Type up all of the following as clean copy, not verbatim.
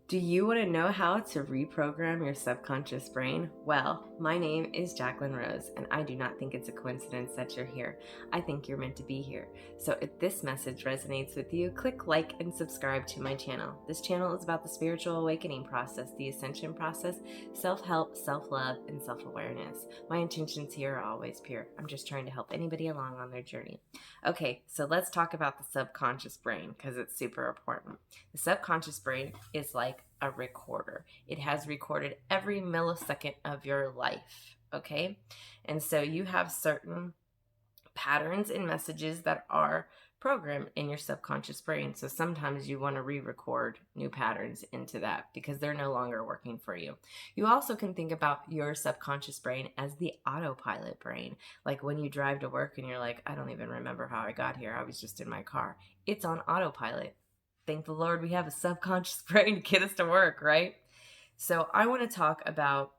Do you want to know how to reprogram your subconscious brain? Well, my name is Jacquline Rose, and I do not think it's a coincidence that you're here. I think you're meant to be here. So if this message resonates with you, click like and subscribe to my channel. This channel is about the spiritual awakening process, the ascension process, self-help, self-love, and self-awareness. My intentions here are always pure. I'm just trying to help anybody along on their journey. Okay, so let's talk about the subconscious brain because it's super important. The subconscious brain is like a recorder. It has recorded every millisecond of your life, okay? And so you have certain patterns and messages that are programmed in your subconscious brain. So sometimes you want to re-record new patterns into that because they're no longer working for you. You also can think about your subconscious brain as the autopilot brain. Like when you drive to work and you're like, I don't even remember how I got here. I was just in my car. It's on autopilot. Thank the Lord we have a subconscious brain to get us to work, right? So I want to talk about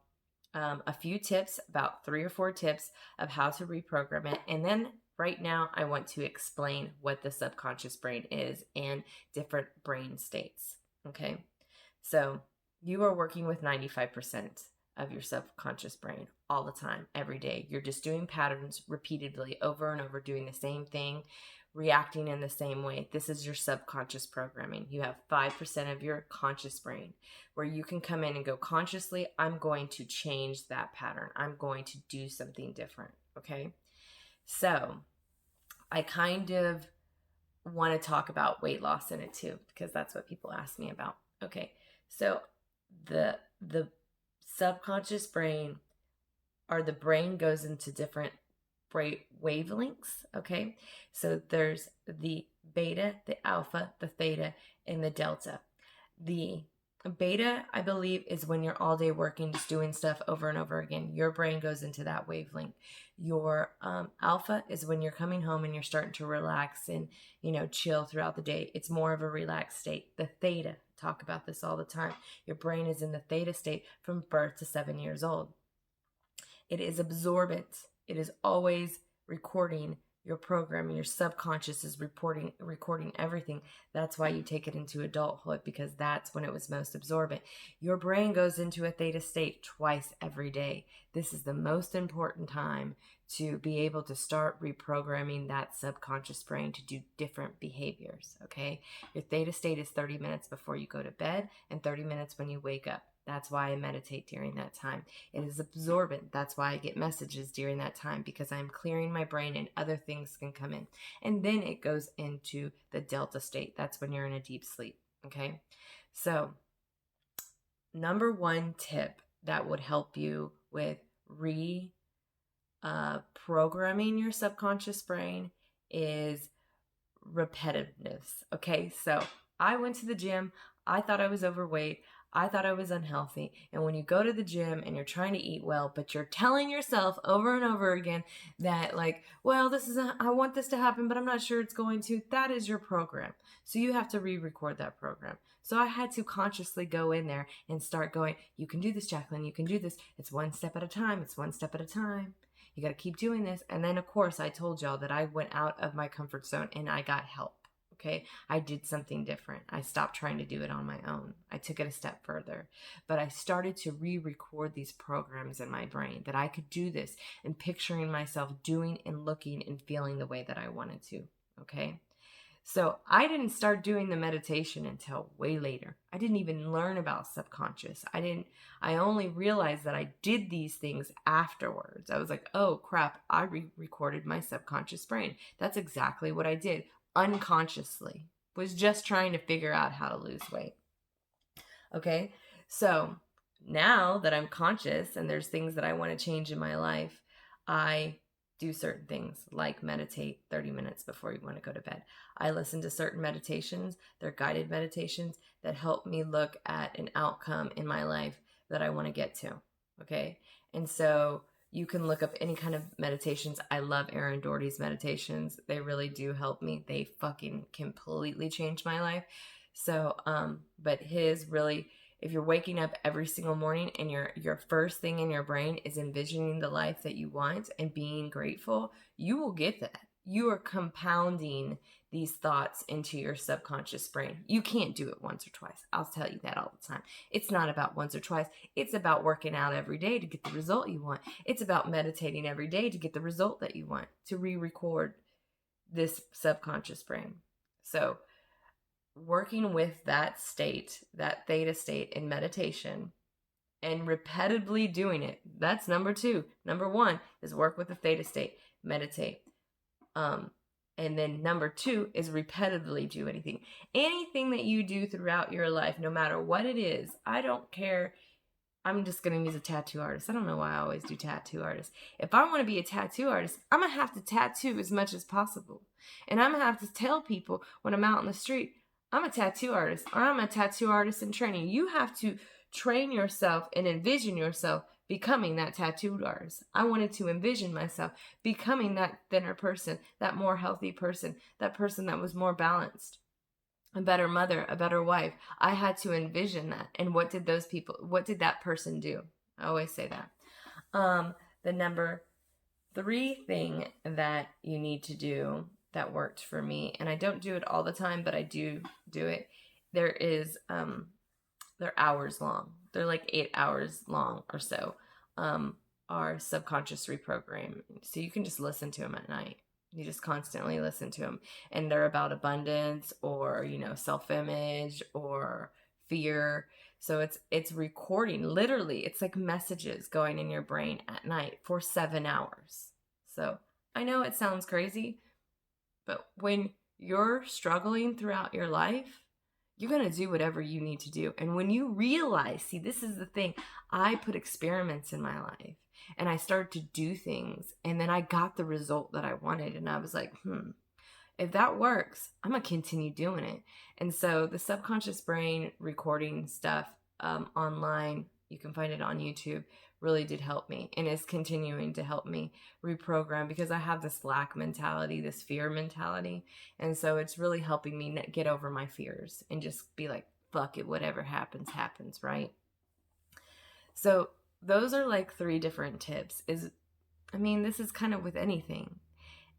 a few tips, about 3 or 4 tips of how to reprogram it. And then right now I want to explain what the subconscious brain is and different brain states, okay? So you are working with 95% of your subconscious brain all the time, every day. You're just doing patterns repeatedly over and over, doing the same thing, reacting in the same way. This is your subconscious programming. You have 5% of your conscious brain where you can come in and go consciously, I'm going to change that pattern. I'm going to do something different, okay? So I kind of want to talk about weight loss in it too, because that's what people ask me about. Okay, so the subconscious brain, or the brain goes into different wavelengths, okay? So there's the beta, the alpha, the theta, and the delta. The beta, I believe, is when you're all day working, just doing stuff over and over again. Your brain goes into that wavelength. Your alpha is when you're coming home and you're starting to relax and, chill throughout the day. It's more of a relaxed state. The theta, talk about this all the time. Your brain is in the theta state from birth to 7 years old. It is absorbent. It is always recording your programming. Your subconscious is recording everything. That's why you take it into adulthood, because that's when it was most absorbent. Your brain goes into a theta state twice every day. This is the most important time to be able to start reprogramming that subconscious brain to do different behaviors, okay? Your theta state is 30 minutes before you go to bed and 30 minutes when you wake up. That's why I meditate during that time. It is absorbent. That's why I get messages during that time, because I'm clearing my brain and other things can come in. And then it goes into the delta state. That's when you're in a deep sleep, okay? So, number 1 tip that would help you with programming your subconscious brain is repetitiveness, okay? So, I went to the gym. I thought I was overweight. I thought I was unhealthy. And when you go to the gym and you're trying to eat well, but you're telling yourself over and over again that well, I want this to happen, but I'm not sure it's going to, that is your program. So you have to re-record that program. So I had to consciously go in there and start going, you can do this, Jacqueline, you can do this. It's one step at a time. It's one step at a time. You got to keep doing this. And then of course I told y'all that I went out of my comfort zone and I got help. Okay, I did something different. I stopped trying to do it on my own. I took it a step further. But I started to re-record these programs in my brain that I could do this, and picturing myself doing and looking and feeling the way that I wanted to. Okay, so I didn't start doing the meditation until way later. I didn't even learn about subconscious. I only realized that I did these things afterwards. I was like, oh crap, I re-recorded my subconscious brain. That's exactly what I did. Unconsciously, was just trying to figure out how to lose weight. Okay, so now that I'm conscious and there's things that I want to change in my life, I do certain things like meditate 30 minutes before you want to go to bed. I listen to certain meditations. They're guided meditations that help me look at an outcome in my life that I want to get to. Okay, and so you can look up any kind of meditations. I love Aaron Doherty's meditations. They really do help me. They fucking completely changed my life. So, but his really, if you're waking up every single morning and your first thing in your brain is envisioning the life that you want and being grateful, you will get that. You are compounding these thoughts into your subconscious brain. You can't do it once or twice. I'll tell you that all the time. It's not about once or twice. It's about working out every day to get the result you want. It's about meditating every day to get the result that you want, to re-record this subconscious brain. So working with that state, that theta state in meditation, and repetitively doing it. That's number 2. Number 1 is work with the theta state, meditate. And then number 2 is repetitively do anything. Anything that you do throughout your life, no matter what it is, I don't care. I'm just going to use a tattoo artist. I don't know why I always do tattoo artists. If I want to be a tattoo artist, I'm going to have to tattoo as much as possible. And I'm going to have to tell people when I'm out in the street, I'm a tattoo artist, or I'm a tattoo artist in training. You have to train yourself and envision yourself becoming that tattooed artist. I wanted to envision myself becoming that thinner person, that more healthy person, that person that was more balanced, a better mother, a better wife. I had to envision that. And what did that person do? I always say that. The number 3 thing that you need to do that worked for me, and I don't do it all the time, but I do it. They're hours long. They're like 8 hours long or so. Our subconscious reprogram. So you can just listen to them at night. You just constantly listen to them. And they're about abundance or, self-image or fear. So it's recording. Literally, it's like messages going in your brain at night for 7 hours. So I know it sounds crazy, but when you're struggling throughout your life, you're going to do whatever you need to do. And when you realize, see, this is the thing, I put experiments in my life and I started to do things, and then I got the result that I wanted. And I was like, if that works, I'm going to continue doing it. And so the subconscious brain recording stuff online, you can find it on YouTube, really did help me and is continuing to help me reprogram, because I have this lack mentality, this fear mentality. And so it's really helping me get over my fears and just be like, fuck it, whatever happens, happens, right? So those are like 3 different tips. This is kind of with anything.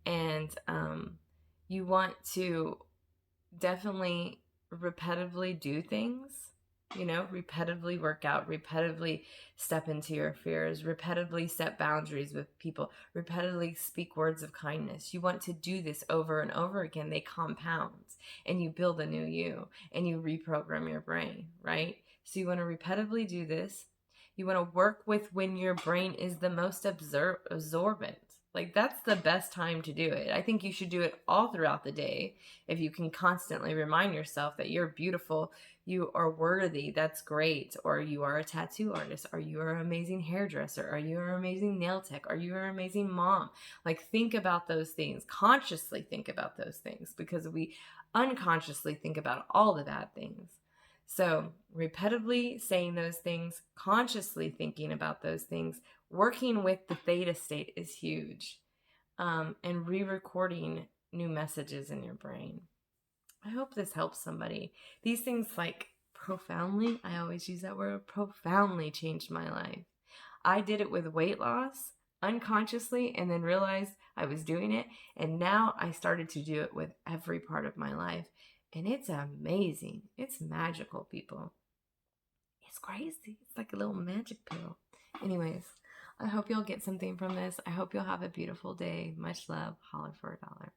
And you want to definitely repetitively do things. Repetitively work out, repetitively step into your fears, repetitively set boundaries with people, repetitively speak words of kindness. You want to do this over and over again. They compound and you build a new you and you reprogram your brain, right? So you want to repetitively do this. You want to work with when your brain is the most absorbent. Like, that's the best time to do it. I think you should do it all throughout the day. If you can constantly remind yourself that you're beautiful, you are worthy, that's great. Or you are a tattoo artist, or you are an amazing hairdresser, or you are an amazing nail tech, or you are an amazing mom. Like, think about those things. Consciously think about those things, because we unconsciously think about all the bad things. So repetitively saying those things, consciously thinking about those things, working with the theta state is huge. And re-recording new messages in your brain. I hope this helps somebody. These things, like, profoundly, I always use that word, profoundly changed my life. I did it with weight loss unconsciously and then realized I was doing it. And now I started to do it with every part of my life. And it's amazing. It's magical, people. It's crazy. It's like a little magic pill. Anyways, I hope y'all get something from this. I hope you'll have a beautiful day. Much love. Holler for $1.